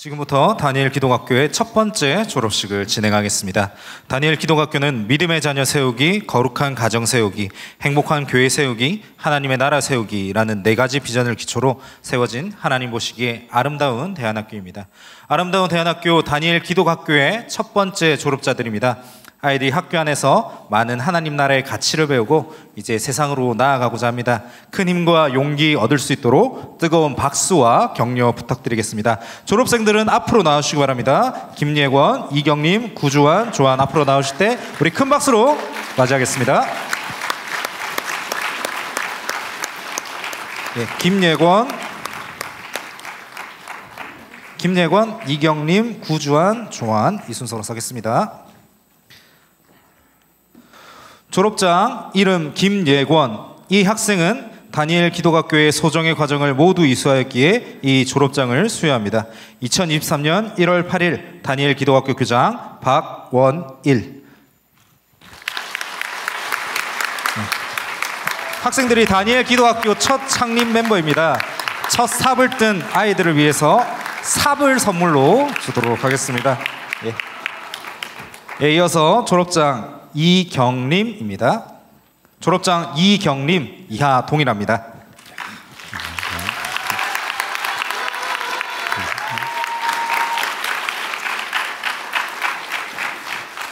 지금부터 다니엘 기독학교의 첫 번째 졸업식을 진행하겠습니다. 다니엘 기독학교는 믿음의 자녀 세우기, 거룩한 가정 세우기, 행복한 교회 세우기, 하나님의 나라 세우기라는 4가지 비전을 기초로 세워진 하나님 보시기에 아름다운 대안학교입니다. 아름다운 대안학교 다니엘 기독학교의 첫 번째 졸업자들입니다. 아이들이 학교 안에서 많은 하나님 나라의 가치를 배우고 이제 세상으로 나아가고자 합니다. 큰 힘과 용기 얻을 수 있도록 뜨거운 박수와 격려 부탁드리겠습니다. 졸업생들은 앞으로 나와주시기 바랍니다. 김예권, 이경림, 구주환, 조한 앞으로 나오실 때 우리 큰 박수로 맞이하겠습니다. 네, 김예권, 이경림, 구주환, 조한 이 순서로 서겠습니다. 졸업장 이름 김예권. 이 학생은 다니엘 기독학교의 소정의 과정을 모두 이수하였기에 이 졸업장을 수여합니다. 2023년 1월 8일 다니엘 기독학교 교장 박원일. 학생들이 다니엘 기독학교 첫 창립 멤버입니다. 첫 삽을 뜬 아이들을 위해서 삽을 선물로 주도록 하겠습니다. 이어서 졸업장 이경림입니다. 졸업장 이경림 이하 동일합니다.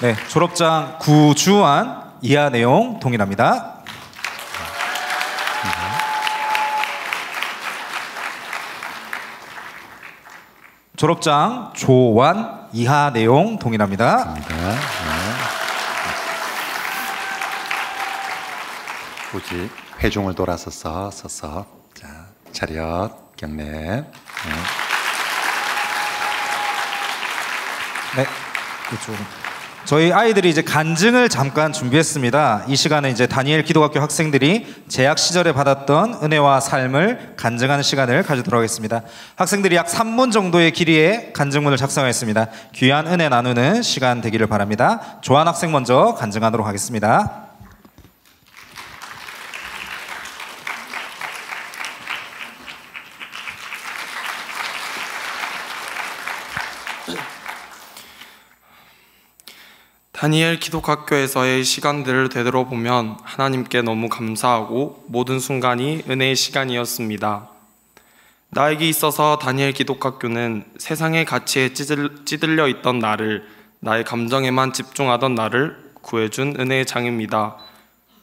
네, 졸업장 구주환 이하 내용 동일합니다. 졸업장 조완 이하 내용 동일합니다. 굳이 회중을 돌아서서 서서 자, 차렷 경례. 네, 그렇죠. 저희 아이들이 이제 간증을 잠깐 준비했습니다. 이 시간에 이제 다니엘 기독학교 학생들이 재학 시절에 받았던 은혜와 삶을 간증하는 시간을 가지도록 하겠습니다. 학생들이 약 3분 정도의 길이의 간증문을 작성했습니다. 귀한 은혜 나누는 시간 되기를 바랍니다. 조한 학생 먼저 간증하도록 하겠습니다. 다니엘 기독학교에서의 시간들을 되돌아보면 하나님께 너무 감사하고 모든 순간이 은혜의 시간이었습니다. 나에게 있어서 다니엘 기독학교는 세상의 가치에 찌들려 있던 나를, 나의 감정에만 집중하던 나를 구해준 은혜의 장입니다.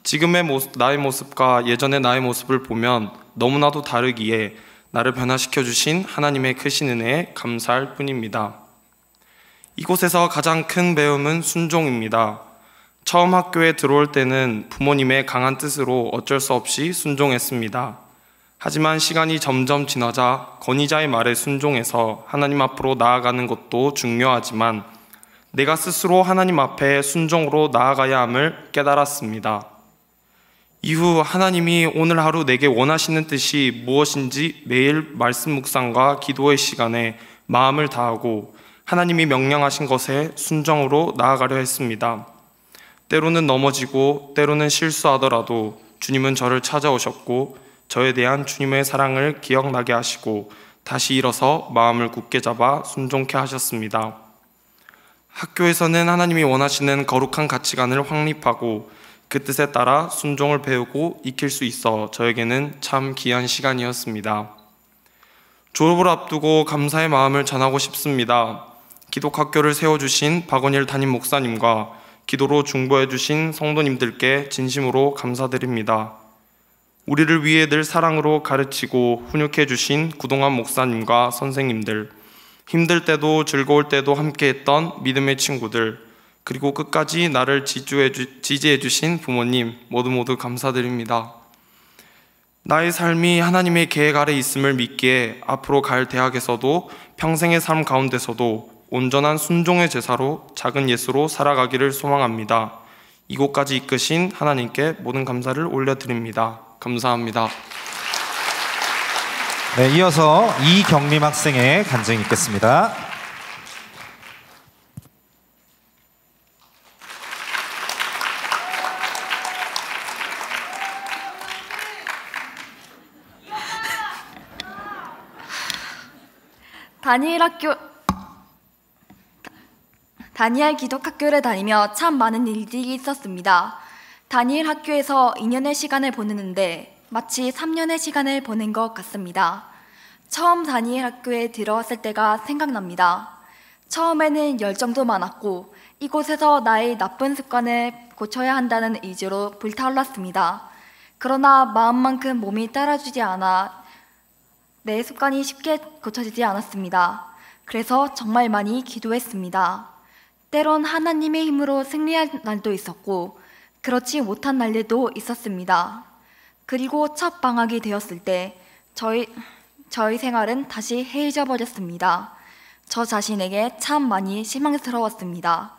지금의 나의 모습과 예전의 나의 모습을 보면 너무나도 다르기에 나를 변화시켜 주신 하나님의 크신 은혜에 감사할 뿐입니다. 이곳에서 가장 큰 배움은 순종입니다. 처음 학교에 들어올 때는 부모님의 강한 뜻으로 어쩔 수 없이 순종했습니다. 하지만 시간이 점점 지나자 권위자의 말에 순종해서 하나님 앞으로 나아가는 것도 중요하지만 내가 스스로 하나님 앞에 순종으로 나아가야 함을 깨달았습니다. 이후 하나님이 오늘 하루 내게 원하시는 뜻이 무엇인지 매일 말씀 묵상과 기도의 시간에 마음을 다하고 하나님이 명령하신 것에 순종으로 나아가려 했습니다. 때로는 넘어지고 때로는 실수하더라도 주님은 저를 찾아오셨고 저에 대한 주님의 사랑을 기억나게 하시고 다시 일어서 마음을 굳게 잡아 순종케 하셨습니다. 학교에서는 하나님이 원하시는 거룩한 가치관을 확립하고 그 뜻에 따라 순종을 배우고 익힐 수 있어 저에게는 참 귀한 시간이었습니다. 졸업을 앞두고 감사의 마음을 전하고 싶습니다. 기독학교를 세워주신 박원일 담임 목사님과 기도로 중보해주신 성도님들께 진심으로 감사드립니다. 우리를 위해 늘 사랑으로 가르치고 훈육해주신 구동환 목사님과 선생님들, 힘들 때도 즐거울 때도 함께했던 믿음의 친구들, 그리고 끝까지 나를 지지해주신 부모님 모두 감사드립니다. 나의 삶이 하나님의 계획 아래 있음을 믿기에 앞으로 갈 대학에서도 평생의 삶 가운데서도 온전한 순종의 제사로 작은 예수로 살아가기를 소망합니다. 이곳까지 이끄신 하나님께 모든 감사를 올려드립니다. 감사합니다. 네, 이어서 이경림 학생의 간증이 있겠습니다. 다니엘 학교 다니엘 기독학교를 다니며 참 많은 일들이 있었습니다. 다니엘 학교에서 2년의 시간을 보내는데 마치 3년의 시간을 보낸 것 같습니다. 처음 다니엘 학교에 들어왔을 때가 생각납니다. 처음에는 열정도 많았고 이곳에서 나의 나쁜 습관을 고쳐야 한다는 의지로 불타올랐습니다. 그러나 마음만큼 몸이 따라주지 않아 내 습관이 쉽게 고쳐지지 않았습니다. 그래서 정말 많이 기도했습니다. 때론 하나님의 힘으로 승리할 날도 있었고 그렇지 못한 날들도 있었습니다. 그리고 첫 방학이 되었을 때 저희 생활은 다시 해이져 버렸습니다. 저 자신에게 참 많이 실망스러웠습니다.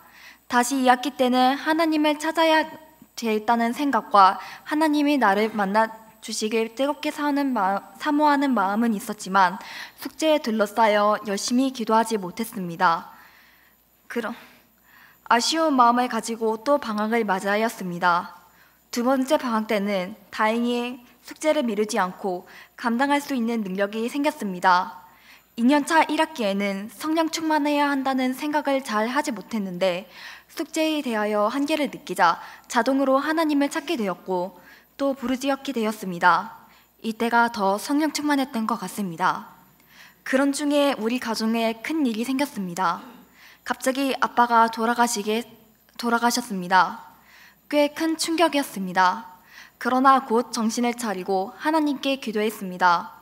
다시 2학기 때는 하나님을 찾아야 되겠다는 생각과 하나님이 나를 만나 주시길 뜨겁게 사모하는 마음은 있었지만 숙제에 둘러싸여 열심히 기도하지 못했습니다. 아쉬운 마음을 가지고 또 방학을 맞아야 했습니다. 두 번째 방학 때는 다행히 숙제를 미루지 않고 감당할 수 있는 능력이 생겼습니다. 2년차 1학기에는 성령 충만해야 한다는 생각을 잘 하지 못했는데 숙제에 대하여 한계를 느끼자 자동으로 하나님을 찾게 되었고 또 부르짖게 되었습니다. 이때가 더 성령 충만했던 것 같습니다. 그런 중에 우리 가정에 큰 일이 생겼습니다. 갑자기 아빠가 돌아가셨습니다. 꽤 큰 충격이었습니다. 그러나 곧 정신을 차리고 하나님께 기도했습니다.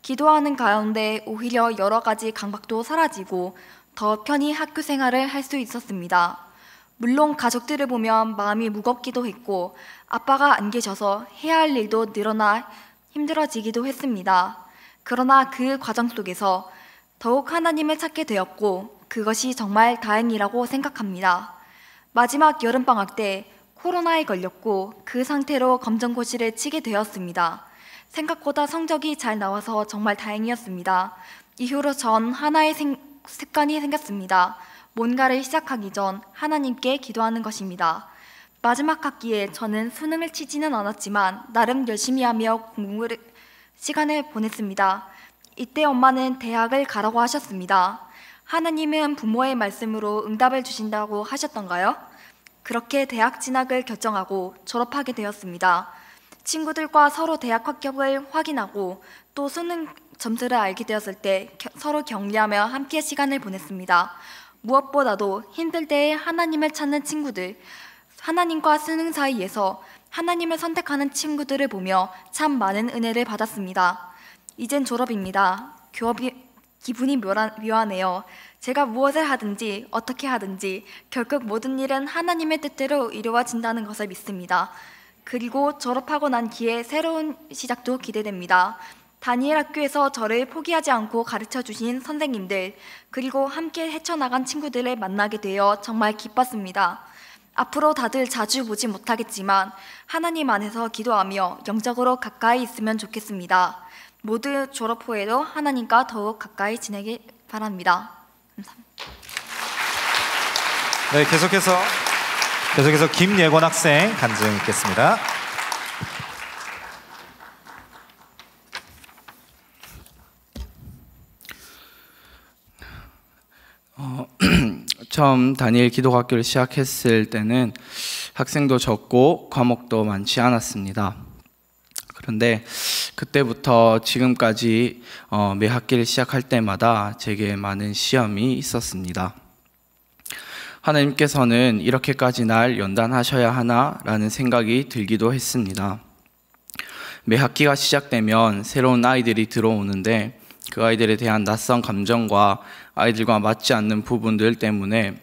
기도하는 가운데 오히려 여러 가지 강박도 사라지고 더 편히 학교 생활을 할 수 있었습니다. 물론 가족들을 보면 마음이 무겁기도 했고 아빠가 안 계셔서 해야 할 일도 늘어나 힘들어지기도 했습니다. 그러나 그 과정 속에서 더욱 하나님을 찾게 되었고 그것이 정말 다행이라고 생각합니다. 마지막 여름방학 때 코로나에 걸렸고 그 상태로 검정고시를 치게 되었습니다. 생각보다 성적이 잘 나와서 정말 다행이었습니다. 이후로 전 하나의 습관이 생겼습니다. 뭔가를 시작하기 전 하나님께 기도하는 것입니다. 마지막 학기에 저는 수능을 치지는 않았지만 나름 열심히 하며 시간을 보냈습니다. 이때 엄마는 대학을 가라고 하셨습니다. 하나님은 부모의 말씀으로 응답을 주신다고 하셨던가요? 그렇게 대학 진학을 결정하고 졸업하게 되었습니다. 친구들과 서로 대학 합격을 확인하고 또 수능 점수를 알게 되었을 때 서로 격려하며 함께 시간을 보냈습니다. 무엇보다도 힘들 때에 하나님을 찾는 친구들, 하나님과 수능 사이에서 하나님을 선택하는 친구들을 보며 참 많은 은혜를 받았습니다. 이젠 졸업입니다. 기분이 묘하네요. 제가 무엇을 하든지 어떻게 하든지 결국 모든 일은 하나님의 뜻대로 이루어진다는 것을 믿습니다. 그리고 졸업하고 난 뒤에 새로운 시작도 기대됩니다. 다니엘 학교에서 저를 포기하지 않고 가르쳐 주신 선생님들, 그리고 함께 헤쳐나간 친구들을 만나게 되어 정말 기뻤습니다. 앞으로 다들 자주 보지 못하겠지만 하나님 안에서 기도하며 영적으로 가까이 있으면 좋겠습니다. 모두 졸업 후에도 하나님과 더욱 가까이 지내길 바랍니다. 감사합니다. 네, 계속해서 김예권 학생 간증 있겠습니다. 처음 다니엘 기독학교를 시작했을 때는 학생도 적고 과목도 많지 않았습니다. 그런데 그때부터 지금까지 매 학기를 시작할 때마다 제게 많은 시험이 있었습니다. 하나님께서는 이렇게까지 날 연단하셔야 하나라는 생각이 들기도 했습니다. 매 학기가 시작되면 새로운 아이들이 들어오는데 그 아이들에 대한 낯선 감정과 아이들과 맞지 않는 부분들 때문에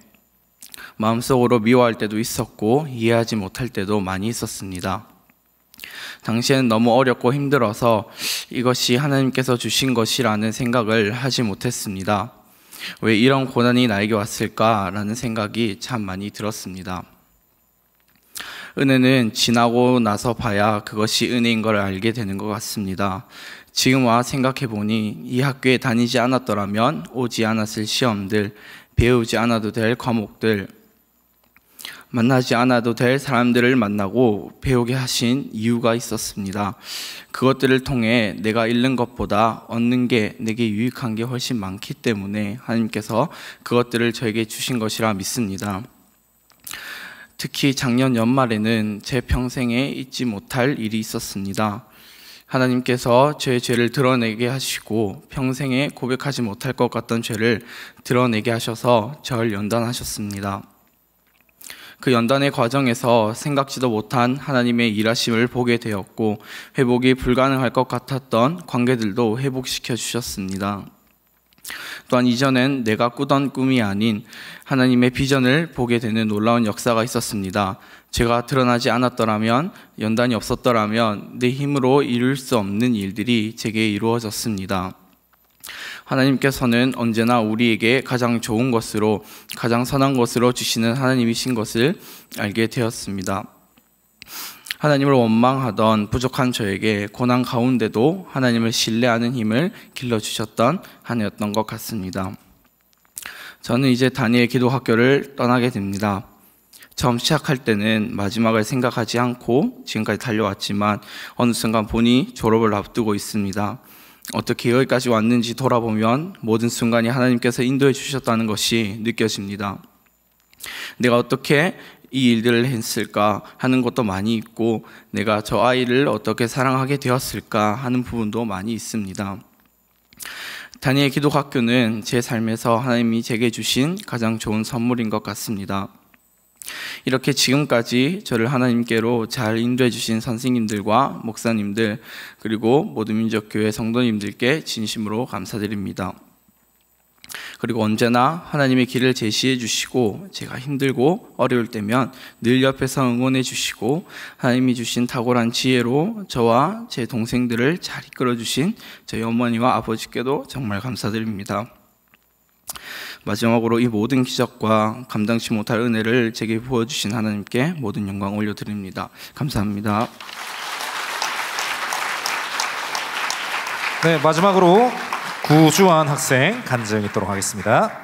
마음속으로 미워할 때도 있었고 이해하지 못할 때도 많이 있었습니다. 당시에는 너무 어렵고 힘들어서 이것이 하나님께서 주신 것이라는 생각을 하지 못했습니다. 왜 이런 고난이 나에게 왔을까라는 생각이 참 많이 들었습니다. 은혜는 지나고 나서 봐야 그것이 은혜인 걸 알게 되는 것 같습니다. 지금 와 생각해보니 이 학교에 다니지 않았더라면 오지 않았을 시험들, 배우지 않아도 될 과목들, 만나지 않아도 될 사람들을 만나고 배우게 하신 이유가 있었습니다. 그것들을 통해 내가 잃는 것보다 얻는 게 내게 유익한 게 훨씬 많기 때문에 하나님께서 그것들을 저에게 주신 것이라 믿습니다. 특히 작년 연말에는 제 평생에 잊지 못할 일이 있었습니다. 하나님께서 제 죄를 드러내게 하시고 평생에 고백하지 못할 것 같던 죄를 드러내게 하셔서 저를 연단하셨습니다. 그 연단의 과정에서 생각지도 못한 하나님의 일하심을 보게 되었고 회복이 불가능할 것 같았던 관계들도 회복시켜 주셨습니다. 또한 이전엔 내가 꾸던 꿈이 아닌 하나님의 비전을 보게 되는 놀라운 역사가 있었습니다. 제가 드러나지 않았더라면, 연단이 없었더라면 내 힘으로 이룰 수 없는 일들이 제게 이루어졌습니다. 하나님께서는 언제나 우리에게 가장 좋은 것으로, 가장 선한 것으로 주시는 하나님이신 것을 알게 되었습니다. 하나님을 원망하던 부족한 저에게 고난 가운데도 하나님을 신뢰하는 힘을 길러주셨던 한 해였던 것 같습니다. 저는 이제 다니엘 기도학교를 떠나게 됩니다. 처음 시작할 때는 마지막을 생각하지 않고 지금까지 달려왔지만 어느 순간 보니 졸업을 앞두고 있습니다. 어떻게 여기까지 왔는지 돌아보면 모든 순간이 하나님께서 인도해 주셨다는 것이 느껴집니다. 내가 어떻게 이 일들을 했을까 하는 것도 많이 있고 내가 저 아이를 어떻게 사랑하게 되었을까 하는 부분도 많이 있습니다. 다니엘 기독학교는 제 삶에서 하나님이 제게 주신 가장 좋은 선물인 것 같습니다. 이렇게 지금까지 저를 하나님께로 잘 인도해 주신 선생님들과 목사님들 그리고 모든 민족교회 성도님들께 진심으로 감사드립니다. 그리고 언제나 하나님의 길을 제시해 주시고 제가 힘들고 어려울 때면 늘 옆에서 응원해 주시고 하나님이 주신 탁월한 지혜로 저와 제 동생들을 잘 이끌어 주신 저희 어머니와 아버지께도 정말 감사드립니다. 마지막으로 이 모든 기적과 감당치 못할 은혜를 제게 부어주신 하나님께 모든 영광 올려드립니다. 감사합니다. 네, 마지막으로 구주환 학생 간증 있도록 하겠습니다.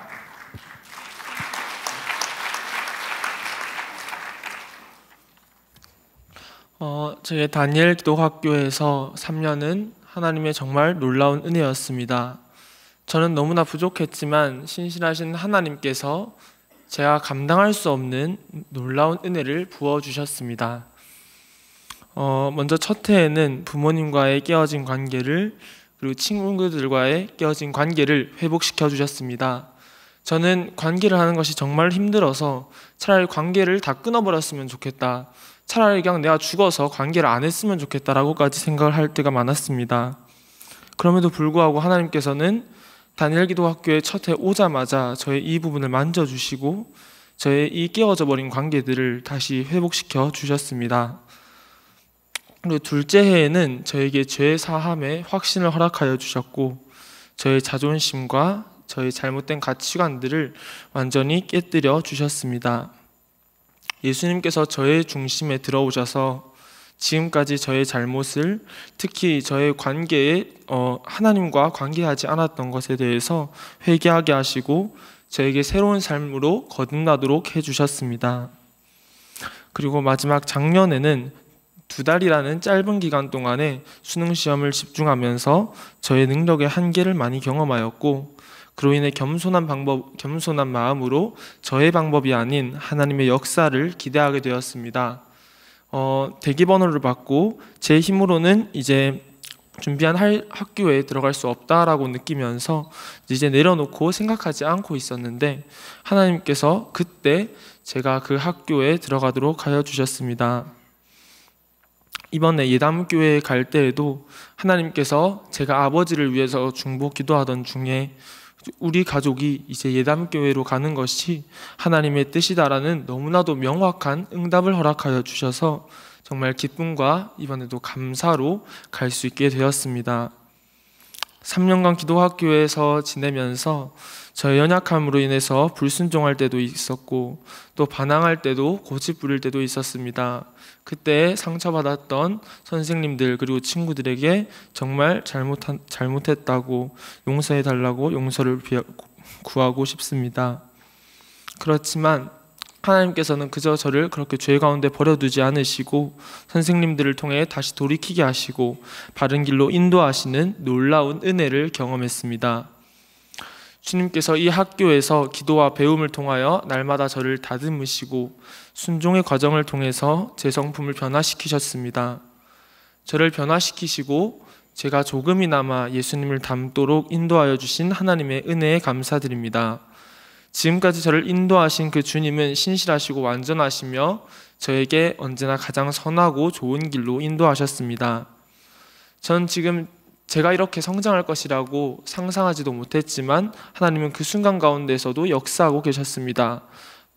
저희 다니엘 기독학교에서 3년은 하나님의 정말 놀라운 은혜였습니다. 저는 너무나 부족했지만 신실하신 하나님께서 제가 감당할 수 없는 놀라운 은혜를 부어주셨습니다. 먼저 첫 해에는 부모님과의 깨어진 관계를 그리고 친구들과의 깨어진 관계를 회복시켜 주셨습니다. 저는 관계를 하는 것이 정말 힘들어서 차라리 관계를 다 끊어버렸으면 좋겠다. 차라리 그냥 내가 죽어서 관계를 안 했으면 좋겠다라고까지 생각을 할 때가 많았습니다. 그럼에도 불구하고 하나님께서는 다니엘 기도학교에 첫 해 오자마자 저의 이 부분을 만져주시고 저의 이 깨어져 버린 관계들을 다시 회복시켜 주셨습니다. 그리고 둘째 해에는 저에게 죄 사함의 확신을 허락하여 주셨고 저의 자존심과 저의 잘못된 가치관들을 완전히 깨뜨려 주셨습니다. 예수님께서 저의 중심에 들어오셔서 지금까지 저의 잘못을 특히 저의 관계에 하나님과 관계하지 않았던 것에 대해서 회개하게 하시고 저에게 새로운 삶으로 거듭나도록 해주셨습니다. 그리고 마지막 작년에는 2달이라는 짧은 기간 동안에 수능 시험을 집중하면서 저의 능력의 한계를 많이 경험하였고 그로 인해 겸손한 마음으로 저의 방법이 아닌 하나님의 역사를 기대하게 되었습니다. 대기번호를 받고 제 힘으로는 이제 준비한 학교에 들어갈 수 없다라고 느끼면서 이제 내려놓고 생각하지 않고 있었는데 하나님께서 그때 제가 그 학교에 들어가도록 하여 주셨습니다. 이번에 예담교회에 갈 때에도 하나님께서 제가 아버지를 위해서 중보 기도하던 중에 우리 가족이 이제 예담교회로 가는 것이 하나님의 뜻이다라는 너무나도 명확한 응답을 허락하여 주셔서 정말 기쁨과 이번에도 감사로 갈 수 있게 되었습니다. 3년간 기도학교에서 지내면서 저의 연약함으로 인해서 불순종할 때도 있었고 또 반항할 때도 고집 부릴 때도 있었습니다. 그때 상처받았던 선생님들 그리고 친구들에게 정말 잘못했다고 용서해달라고 용서를 구하고 싶습니다. 그렇지만 하나님께서는 그저 저를 그렇게 죄 가운데 버려두지 않으시고 선생님들을 통해 다시 돌이키게 하시고 바른 길로 인도하시는 놀라운 은혜를 경험했습니다. 주님께서 이 학교에서 기도와 배움을 통하여 날마다 저를 다듬으시고 순종의 과정을 통해서 제 성품을 변화시키셨습니다. 저를 변화시키시고 제가 조금이나마 예수님을 닮도록 인도하여 주신 하나님의 은혜에 감사드립니다. 지금까지 저를 인도하신 그 주님은 신실하시고 완전하시며 저에게 언제나 가장 선하고 좋은 길로 인도하셨습니다. 전 지금 제가 이렇게 성장할 것이라고 상상하지도 못했지만 하나님은 그 순간 가운데서도 역사하고 계셨습니다.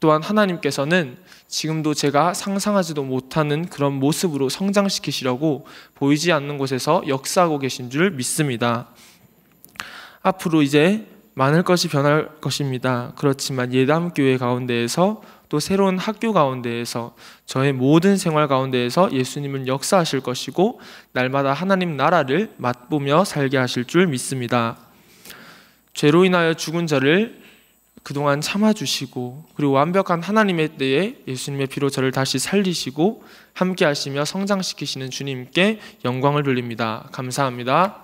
또한 하나님께서는 지금도 제가 상상하지도 못하는 그런 모습으로 성장시키시려고 보이지 않는 곳에서 역사하고 계신 줄 믿습니다. 앞으로 이제 많을 것이 변할 것입니다. 그렇지만 예담교회 가운데에서 또 새로운 학교 가운데에서 저의 모든 생활 가운데에서 예수님은 역사하실 것이고 날마다 하나님 나라를 맛보며 살게 하실 줄 믿습니다. 죄로 인하여 죽은 저를 그동안 참아주시고 그리고 완벽한 하나님의 때에 예수님의 피로 저를 다시 살리시고 함께 하시며 성장시키시는 주님께 영광을 돌립니다. 감사합니다.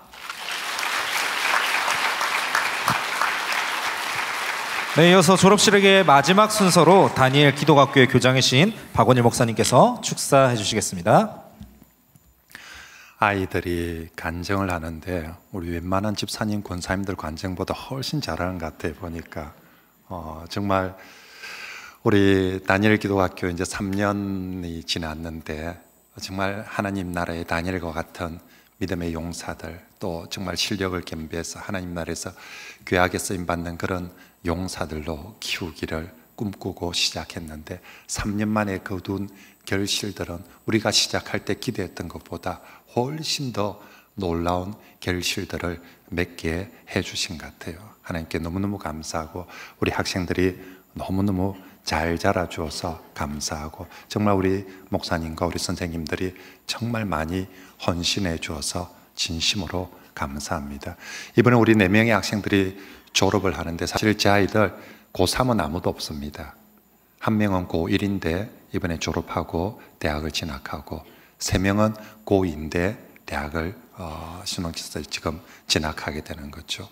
네, 이어서 졸업식의 마지막 순서로 다니엘 기독학교의 교장이신 박원일 목사님께서 축사해 주시겠습니다. 아이들이 간증을 하는데 우리 웬만한 집사님, 권사님들 간증보다 훨씬 잘하는 것 같아요. 보니까 정말 우리 다니엘 기독학교 이제 3년이 지났는데 정말 하나님 나라의 다니엘과 같은 믿음의 용사들, 또 정말 실력을 겸비해서 하나님 나라에서 귀하게 쓰임받는 그런 용사들로 키우기를 꿈꾸고 시작했는데 3년 만에 거둔 결실들은 우리가 시작할 때 기대했던 것보다 훨씬 더 놀라운 결실들을 맺게 해주신 것 같아요. 하나님께 너무너무 감사하고 우리 학생들이 너무너무 잘 자라주어서 감사하고 정말 우리 목사님과 우리 선생님들이 정말 많이 헌신해 주어서 진심으로 감사합니다. 이번에 우리 4명의 학생들이 졸업을 하는데 사실 제 아이들 고3은 아무도 없습니다. 한 명은 고1인데 이번에 졸업하고 대학을 진학하고 3명은 고2인데 대학을 신혼집에서 지금 진학하게 되는 거죠.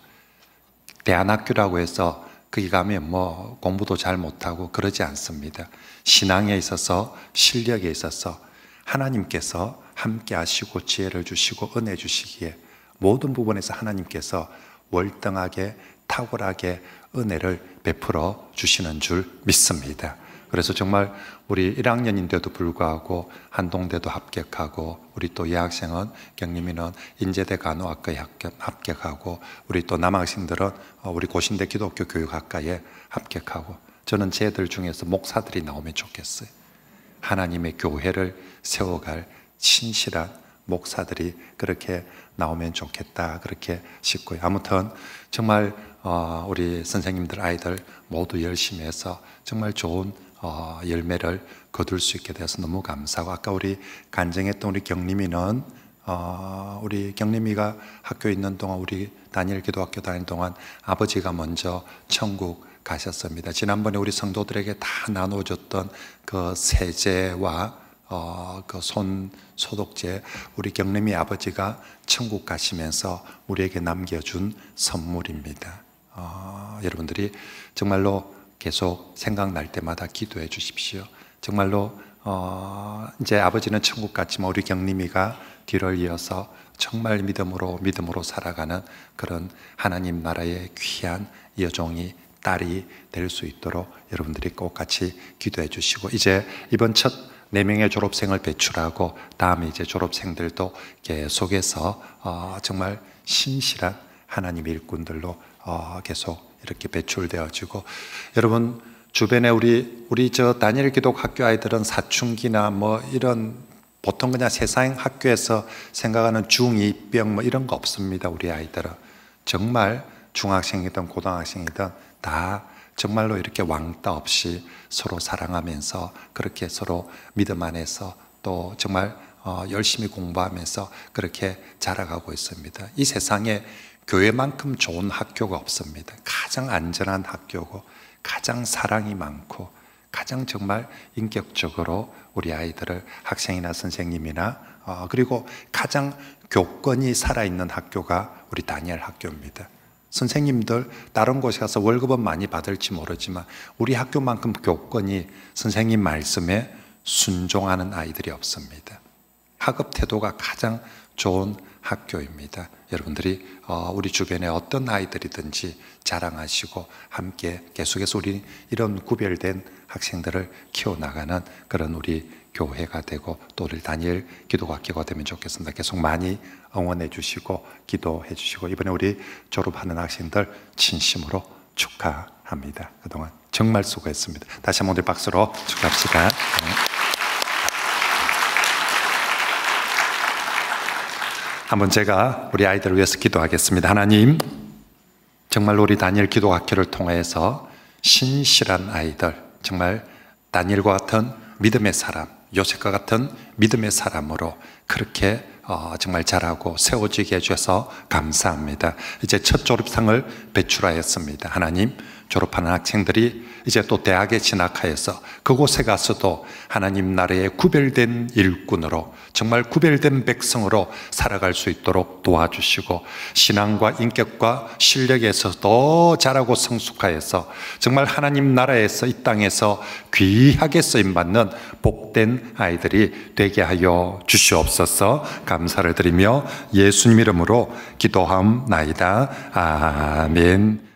대안학교라고 해서 거기 가면 뭐 공부도 잘 못하고 그러지 않습니다. 신앙에 있어서 실력에 있어서 하나님께서 함께 하시고 지혜를 주시고 은혜 주시기에 모든 부분에서 하나님께서 월등하게 탁월하게 은혜를 베풀어 주시는 줄 믿습니다. 그래서 정말 우리 1학년인데도 불구하고 한동대도 합격하고 우리 또 여학생은 경림이는 인제대 간호학과에 합격하고 우리 또 남학생들은 우리 고신대 기독교 교육학과에 합격하고 저는 쟤들 중에서 목사들이 나오면 좋겠어요. 하나님의 교회를 세워갈 신실한 목사들이 그렇게 나오면 좋겠다 그렇게 싶고요. 아무튼 정말 우리 선생님들 아이들 모두 열심히 해서 정말 좋은 열매를 거둘 수 있게 돼서 너무 감사하고 아까 우리 간증했던 우리 경림이는 우리 경림이가 학교에 있는 동안 우리 다니엘 기도학교 다니는 동안 아버지가 먼저 천국 가셨습니다. 지난번에 우리 성도들에게 다 나눠줬던 그 세제와 그 손 소독제 우리 경림이 아버지가 천국 가시면서 우리에게 남겨준 선물입니다. 여러분들이 정말로 계속 생각날 때마다 기도해 주십시오. 정말로 이제 아버지는 천국 갔지만 우리 경림이가 뒤를 이어서 정말 믿음으로 살아가는 그런 하나님 나라의 귀한 여종이 딸이 될 수 있도록 여러분들이 꼭 같이 기도해 주시고 이제 이번 첫 4명의 졸업생을 배출하고 다음에 이제 졸업생들도 계속해서 정말 신실한 하나님 일꾼들로 계속 이렇게 배출되어지고 여러분 주변에 우리 저 다니엘 기독학교 아이들은 사춘기나 뭐 이런 보통 그냥 세상 학교에서 생각하는 중2병 뭐 이런 거 없습니다. 우리 아이들은 정말 중학생이든 고등학생이든 다 정말로 이렇게 왕따 없이 서로 사랑하면서 그렇게 서로 믿음 안에서 또 정말 열심히 공부하면서 그렇게 자라가고 있습니다. 이 세상에 교회만큼 좋은 학교가 없습니다. 가장 안전한 학교고 가장 사랑이 많고 가장 정말 인격적으로 우리 아이들을 학생이나 선생님이나 그리고 가장 교권이 살아있는 학교가 우리 다니엘 학교입니다. 선생님들 다른 곳에 가서 월급은 많이 받을지 모르지만 우리 학교만큼 교권이 선생님 말씀에 순종하는 아이들이 없습니다. 학업 태도가 가장 좋은 학교입니다. 여러분들이 우리 주변에 어떤 아이들이든지 자랑하시고 함께 계속해서 우리 이런 구별된 학생들을 키워나가는 그런 우리 교회가 되고 또 우리 다니엘 기도학교가 되면 좋겠습니다. 계속 많이 응원해 주시고 기도해 주시고 이번에 우리 졸업하는 학생들 진심으로 축하합니다. 그동안 정말 수고했습니다. 다시 한번 우리 박수로 축하합시다. 한번 제가 우리 아이들을 위해서 기도하겠습니다. 하나님, 정말 우리 다니엘 기도학교를 통해서 신실한 아이들, 정말 다니엘과 같은 믿음의 사람, 요셉과 같은 믿음의 사람으로 그렇게 정말 잘하고 세워지게 해주셔서 감사합니다. 이제 첫 졸업상을 배출하였습니다. 하나님, 졸업하는 학생들이 이제 또 대학에 진학하여서 그곳에 가서도 하나님 나라의 구별된 일꾼으로 정말 구별된 백성으로 살아갈 수 있도록 도와주시고 신앙과 인격과 실력에서 더 잘하고 성숙하여서 정말 하나님 나라에서 이 땅에서 귀하게 쓰임받는 복된 아이들이 되게 하여 주시옵소서. 감사를 드리며 예수님 이름으로 기도하옵나이다. 아멘.